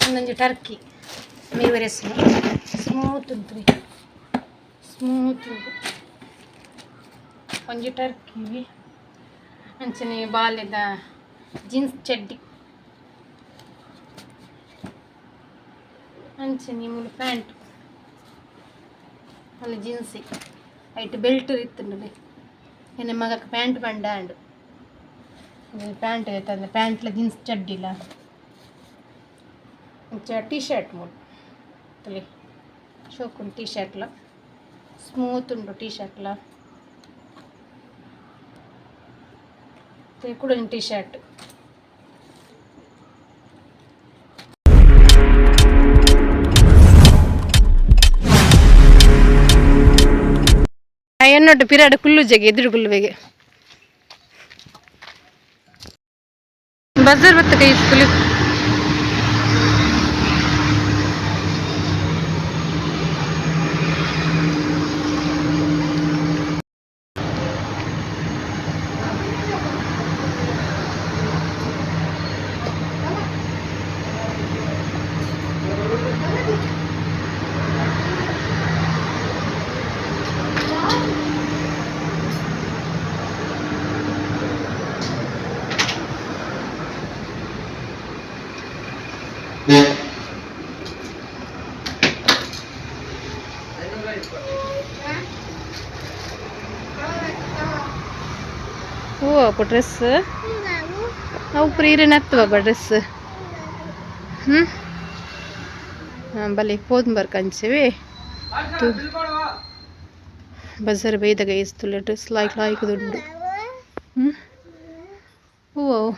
ಒಂದೊಂದು Turkey ಮೇವರೆಸ್ನು smooth ಉಂಟು smooth ಉಂಟು ಒಂಜಿ ಟರ್ಕಿ ಅಂಚನೆ ಬಾಲ್ಯದ ಜೀನ್ಸ್ ಚಡ್ಡಿ ಅಂಚನೆ ಮೂಲ ಪ್ಯಾಂಟ್ ಅಲ್ಲಿ ಜೀನ್ಸಿ ಐಟ್ ಬೆಲ್ಟ್ ಇತ್ತಂದ್ರೆ ಎನ್ನ ಮಗಕ್ಕೆ ಪ್ಯಾಂಟ್ ಬಂಡಾಂಡು ಪ್ಯಾಂಟ್ ಐತಂದ್ರೆ ಪ್ಯಾಂಟ್ಲ ಜೀನ್ಸ್ ಚಡ್ಡಿಲ್ಲ टी शर्ट मोड तले शोकुन टी शर्ट ला स्मूथ उंडु टी शर्ट ला ते कुडन टी शर्ट ಎನ್ನೊಟ್ಟು ಪಿರಾಡ್ ಕುಲ್ಲು ಜಗೆ ಎದುರು ಕುಲ್ಲುವೆಗೆ ಬಜಾರ್ ಬತ್ತ ಕೈ ಸ್ಕೂಲ್ ಓ ಅಪ್ಪ ಡ್ರೆಸ್ ಅವು ಪ್ರೀರನ್ ಹತ್ತುವ ಡ್ರೆಸ್ ಬಲೆ ಹೋದ್ ಬರ್ಕಂಚೇವೆ ಬಜಾರ್ ಬೈದಾಗ ಇಸ್ತುಲೆ ಡ್ರೆಸ್ ಲಾಯ್ಕ್ ದುಂಡು ಓ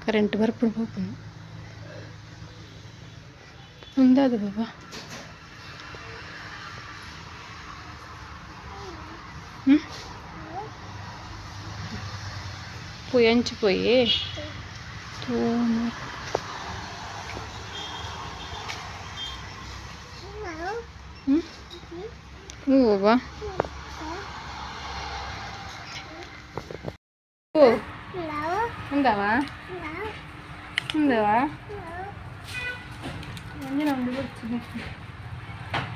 ಕರೆಂಟ್ ಬರ್ಪುಂಡು ಹೋಗ್ಕೊಂಡು ఉందాది బాబా పోయి అంచిపోయి బాబా ఉందావా ఉందావా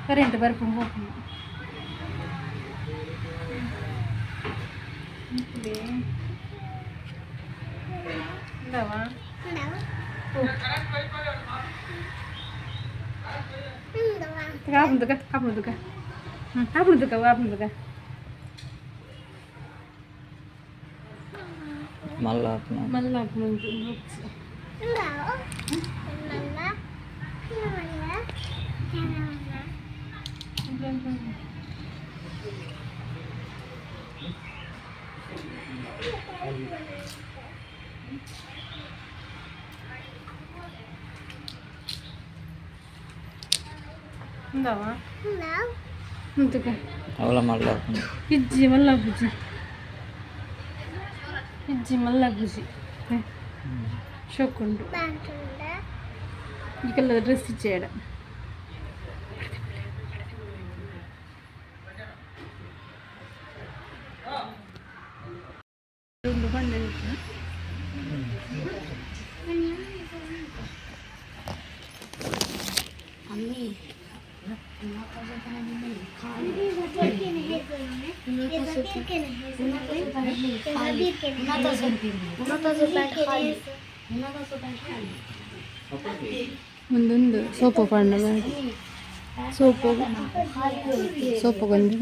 ಕರೆಂಟ್ ಬರ್ಕೊಂಡು ಹೋಗ್ತೀನಿ మళ్ళా ఉందావా ముందుగా అవల మళ్ళా ఇజ్జి మళ్ళా బుజ్జి షోకుండు ఇక డ్రెస్ ఇచ్చేయడం రెండు పండుగ అన్నీ ಒಂದೊಂದು ಸೋಪು ಪಣ್ಣ ಮಾಡಿ ಸೋಪು ಬಂದು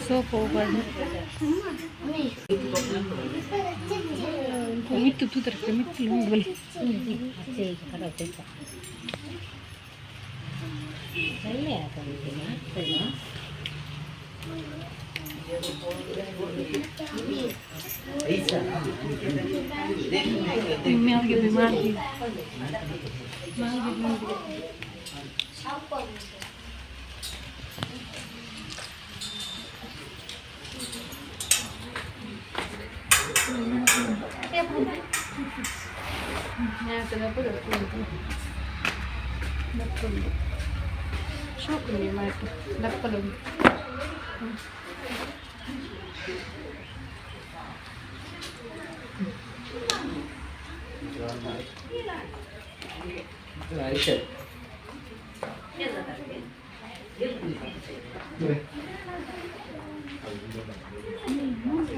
ಸೋಪು ಪಣ್ಣ ಮಿತ್ತು ತೂತರಕ್ಕೆ ಮಿತ್ತಲು ಬಲಿ ಮ್ಯಾಲ್ಗೆ ಮಾಡಿ షోకుంది మాట దప్పలు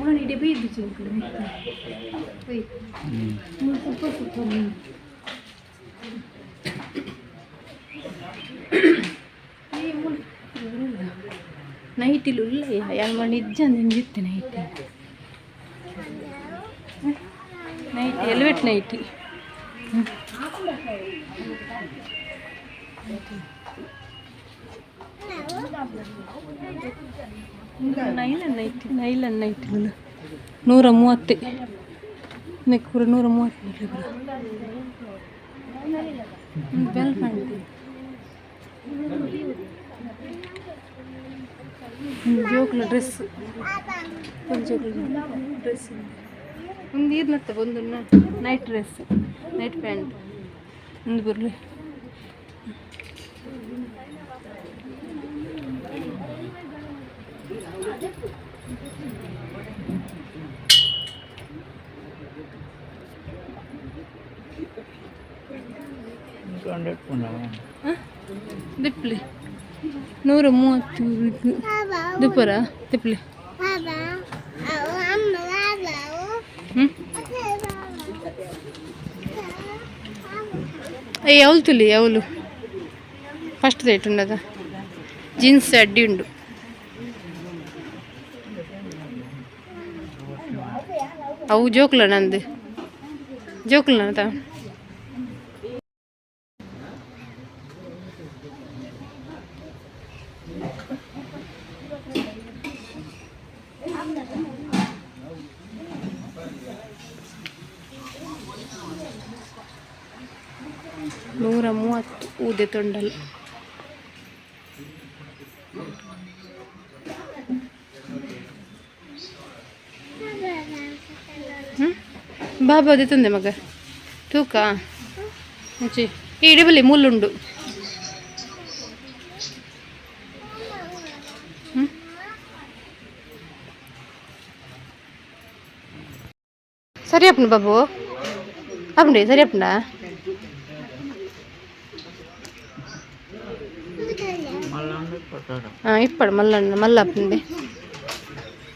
ini dia itu sih నైటీలు ఉన్నాయా నిజం నేను చెప్తే నైటీ ఎలివేట్ నైటీ ನೈಲನ್ ನೈಟಿಗಳು 130 ನೆಕ್ಕೂರ 130 ಬೆಲ್ ಪ್ಯಾಂಟ್ ಜೋಕ್ಲ ಡ್ರೆಸ್ ಡ್ರೆಸ್ ಒಂದು ಇರ್ನತ್ತ ಒಂದು ನೈಟ್ ಡ್ರೆಸ್ ನೈಟ್ ಪ್ಯಾಂಟ್ ಒಂದು ಬರಲಿ ದಿಪ್ಲಿ 130 ದಿಪ್ಪರ ದಿಪ್ಲಿ ఎవరు తులి ఎవరు ఫస్ట్ రేట్ ఉండదా జీన్స్ అడ్డి ఉండు అవు జోకులు నంది జోకులు నంత ನೂರ 30 ಊದೆ ತೊಂಡಲು బాబా అదుతుంది మగ తూక మంచి ఇడవలి ముళ్ళుండు సరే అప్పుడు బాబు అప్పుడు సరే అప్పుడా ఇప్పుడు మళ్ళీ అప్పుడు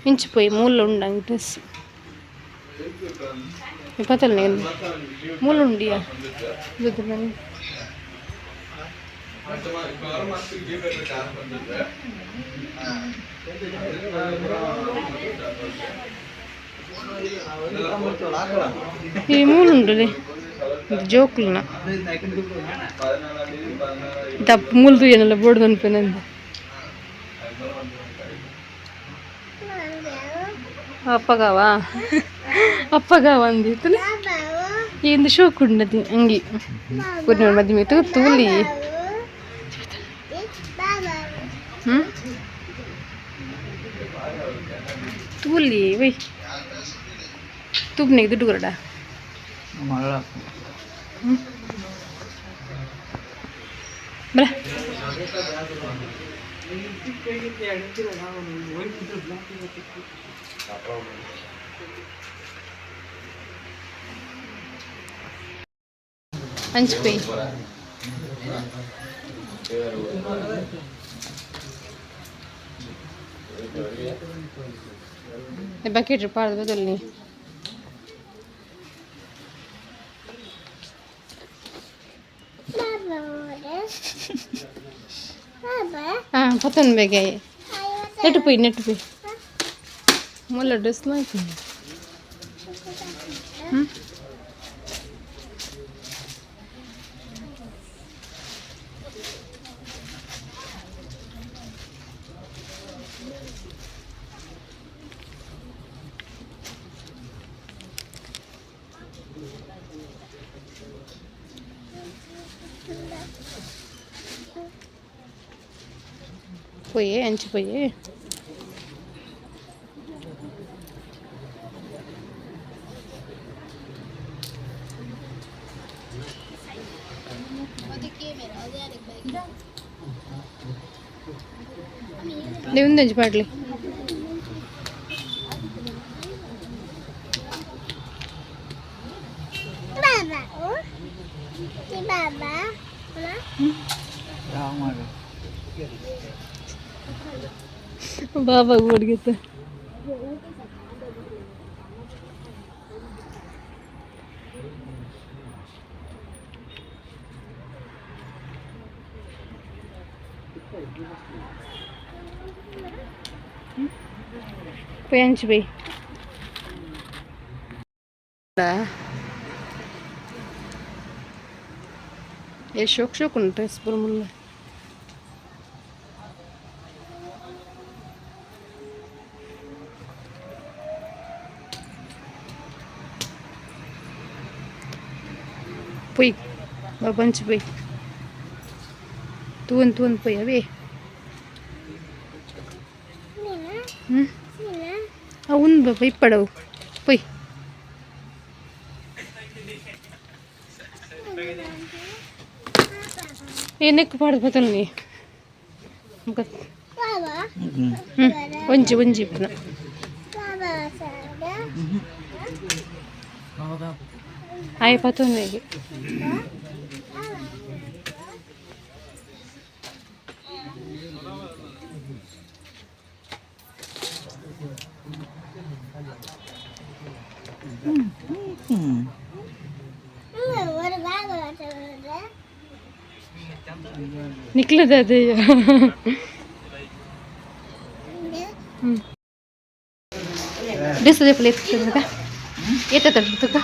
మించిపోయి మూళ్ళు ఉండండి డ్రెస్ పతలు నేను మూలు ఉండి ఈ మూలు ఉండదు జోకులున్నా తప్పు మూలు తూయనಲ್ಲ బోర్డు కనిపోయినంది అప్పగావా అప్పగావా అంది ఏంది షోక్ ఉండదు అంగి కొన్ని మధ్య మీద తూలి తూలి వై తూపు నీకు దుడ్డు కూడా బరా ಹಂಚ್ಕೊಯ್ ಬಕೆಟ್ ಪಾಡ್ದು ಬದಲಿ పతన్ బెగాయి నెట్టుపోయి మళ్ళీ డ్రెస్లో అయిపోయింది పోయే అంచిపోయే देऊन द्यायची पाटली. बाबा गोड घेत. पेंच बाई ये शोक शोक ड्रेस पर मुल्ला पोई बाबांची पोई तुवन पोई अबे అవును బాబా ఇప్పడవు పోయి ఎన్నెక్కు పడిపోతాను నీ వంచి వంచి ఇప్పుడు అయిపోతుంది ఇది निकले दादा दिसत आपलं येतं का येतं तू का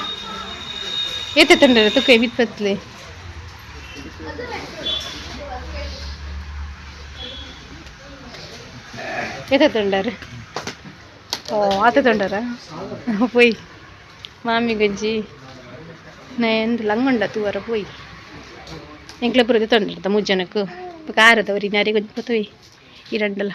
येते तंडर तू काही वितपतले येते तंडर हो आता तंडर पोई मामी गंजी నేను లంగండ తూర పోయి ఇంట్లో పురుగు తొండట ముజ్జనకు కారదవరి నారి కొంచెం పోతాయి ఈ రెండల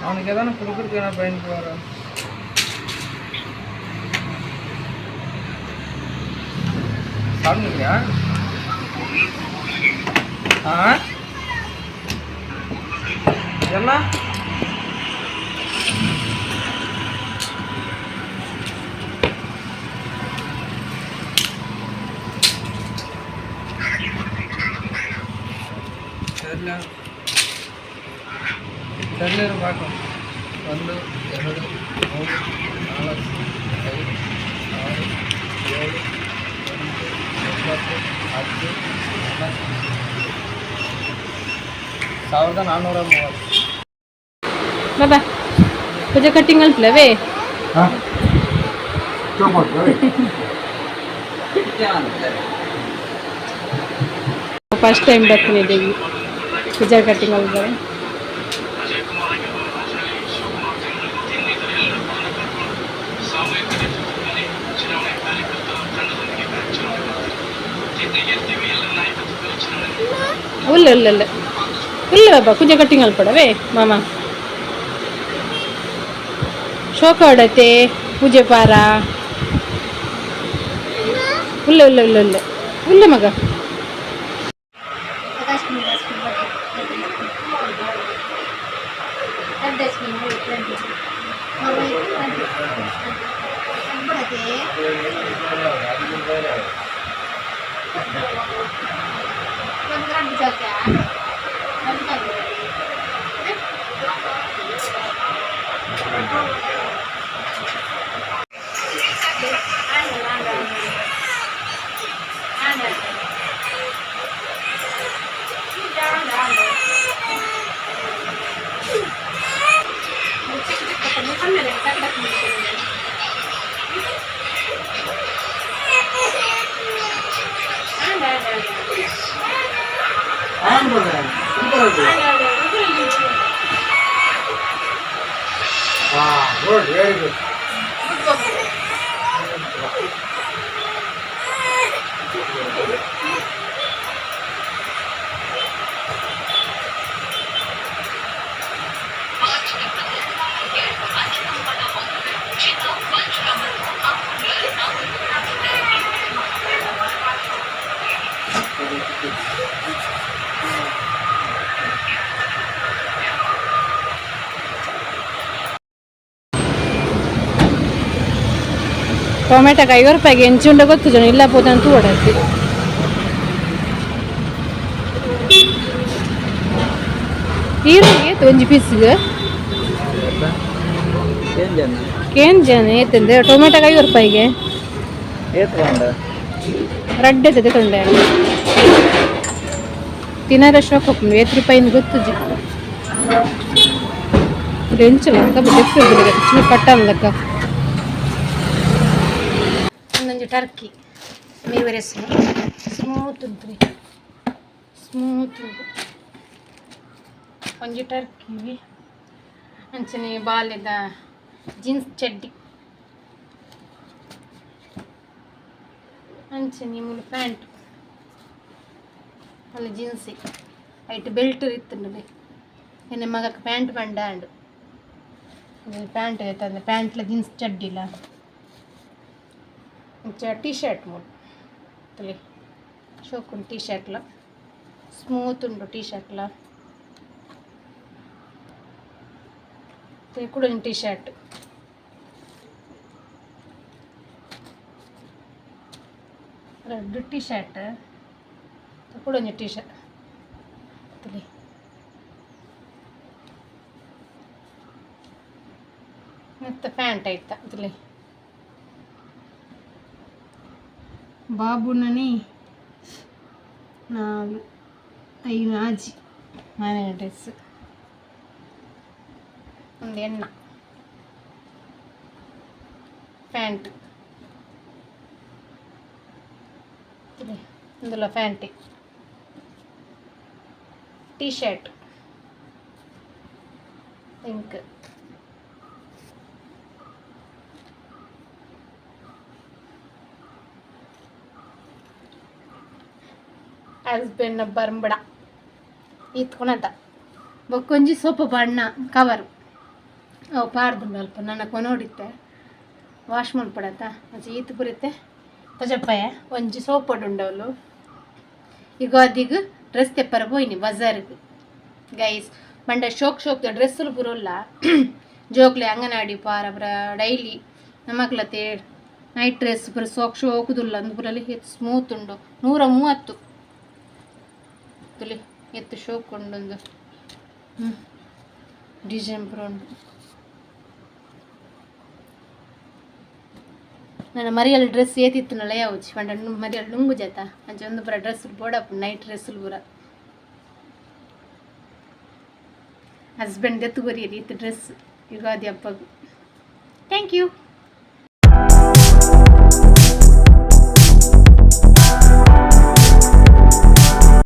அவனுக்கு எதான கொடுக்குறதுக்கு என்ன பயன் போகிறோம் சாப்பிடுங்க என்ன தெரியல பார்க்கும் 1 2 3 4 5 6 7 8 1430 बाबा तुझ्या कटिंग घालतलं वे फर्स्ट टाइम बघते देवी तुझ्या कटिंग घालतलं उल्ल उल्ल उल्ल उल्ल बाबा तुझ्या कटिंग घालपडवे मामा शोक आवडते पूजे पारा उल्ल उल्ल उल्ल उल्ल उल्ल मग Good, very good. ಟೊಮೆಟೊಗೆ 5 ರೂಪಾಯಿಗೆ ಹೆಂಚುಂಡ ಗೊತ್ತು ಜನ ಇಲ್ಲ ಪೋದಂತೂ ಓಡಾಡ್ತಿ ಈರುಳ್ಳಿ ಏತು ಒಂಜಿ ಪೀಸ್ಗೆ ಕೇನ್ ಜನ ಏತಂದ್ರೆ ಟೊಮೆಟೊಗೆ 5 ರೂಪಾಯಿಗೆ ರಡ್ಡೆ ತೆಗೆದುಕೊಂಡೆ ತಿನ್ನರ ಶಾಕ್ ಹೋಗ್ತೀನಿ 8 ರೂಪಾಯಿಂದ ಗೊತ್ತು ಜಿ ಹೆಂಚಲ್ಲ ಅಂತ ಚಿನ್ನ ಕಟ್ಟಂದಕ್ಕ ಒಂದೊಂದು ಟರ್ಕಿ ಮೇವರೆಸ್ ಸ್ಮೂತ್ ಉಂಟ್ರಿ ಸ್ಮೂತ್ ಉಂಟು ಒಂಜಿ ಟರ್ಕಿ ಅಂಚನೆ ಬಾಲ್ಯದ ಜೀನ್ಸ್ ಚಡ್ಡಿ ಅಂಚನೆ ಮೂಲು ಪ್ಯಾಂಟ್ ಅಲ್ಲಿ ಜೀನ್ಸಿ ಐಟ್ ಬೆಲ್ಟ್ ಇತ್ತಂడి ಎನ್ನ ಮಗಕ್ಕೆ ಪ್ಯಾಂಟ್ ಪಂಡ ಪ್ಯಾಂಟ್ ಐತಂದ್ರೆ ಪ್ಯಾಂಟ್ಲ ಜೀನ್ಸ್ ಚಡ್ಡಿಲ್ಲ ಟಿ ಶರ್ಟ್ ಮೂಲು ತಲೆ ಶೋಕುಂಡು ಟಿ ಶರ್ಟ್ಲ ಸ್ಮೂತ್ ಉಂಡು ಟಿ ಶರ್ಟ್ಲ ಕೂಡ T shirt red T shirt ಕೂಡ ಟಿ ಶರ್ಟ್ ಮತ್ತು ಪ್ಯಾಂಟ್ ಆಯ್ತಾ ಅದ್ರಲ್ಲಿ ಬಾಬುನನಿ 5 ಆಜಿ ಮನೆ ಡ್ರೆಸ್ ಒಂದು ಎಣ್ಣ ಪ್ಯಾಂಟ್ ఇందులో pant T shirt pink husband ಬರ್ಂಬಡ ಇತ್ಕೊಳತ ಬೊಕ್ಕೊಂಜಿ ಸೋಪು ಬಣ್ಣ ಕವರು ಅವು ಪಾರ್ದುಂಡು ಅಲ್ಪ ನನ್ನ ಕೊನೋಡಿತ್ತೆ ವಾಶ್ ಮಾಡ್ಪಡತ್ತ ಅದು ಈತ್ ಬರುತ್ತೆ ತಜಪ್ಪಯ್ಯ ಒಂಜಿ ಸೋಪ್ ಉಂಡವಳು ಈಗ ಅದಿಗೆ ಡ್ರೆಸ್ ತೆಪ್ಪರ ಹೋಯ್ನಿ ಬಜಾರ್ಗೆ ಗೈಸ್ ಬಂಡ ಶೋಕ್ ಡ್ರೆಸ್ಸುಲು ಬರೋಲ್ಲ ಜೋಕ್ಲೆ ಅಂಗನವಾಡಿ ಪಾರ ಬರ ಡೈಲಿ ನಮಕ್ಲತೆ ನೈಟ್ ಡ್ರೆಸ್ ಬರ ಶೋಕುದುಲ್ಲ ಅಂದು ಬರಲಿ ಎತ್ತು ಸ್ಮೂತ್ ಉಂಡು 130 ತುಲಿ ಎತ್ತು ಶೋಕ್ ಉಂಡೊಂದು ಡಿಸೈನ್ ಬರ ಉಂಡು ನನ್ನ ಮರಿಯಲ್ಲಿ ಡ್ರೆಸ್ ಏತಿತ್ತು ನಲ್ಲ ಯಾವಚ್ಚಿ ಪಂಡ ಮರಿಯಲ್ಲಿ ಲುಂಗು ಜತ ಅಂಚೆ ಒಂದು ಬರ ಡ್ರೆಸ್ ಬೋಡಪ್ಪ ನೈಟ್ ಡ್ರೆಸ್ಸುಲು ಬರ ಹಸ್ಬೆಂಡ್ ಎತ್ತು ಬರೀರಿ ಇತ್ತು ಡ್ರೆಸ್ ಯುಗಾದಿ ಹಬ್ಬಗೂ ಥ್ಯಾಂಕ್ ಯು.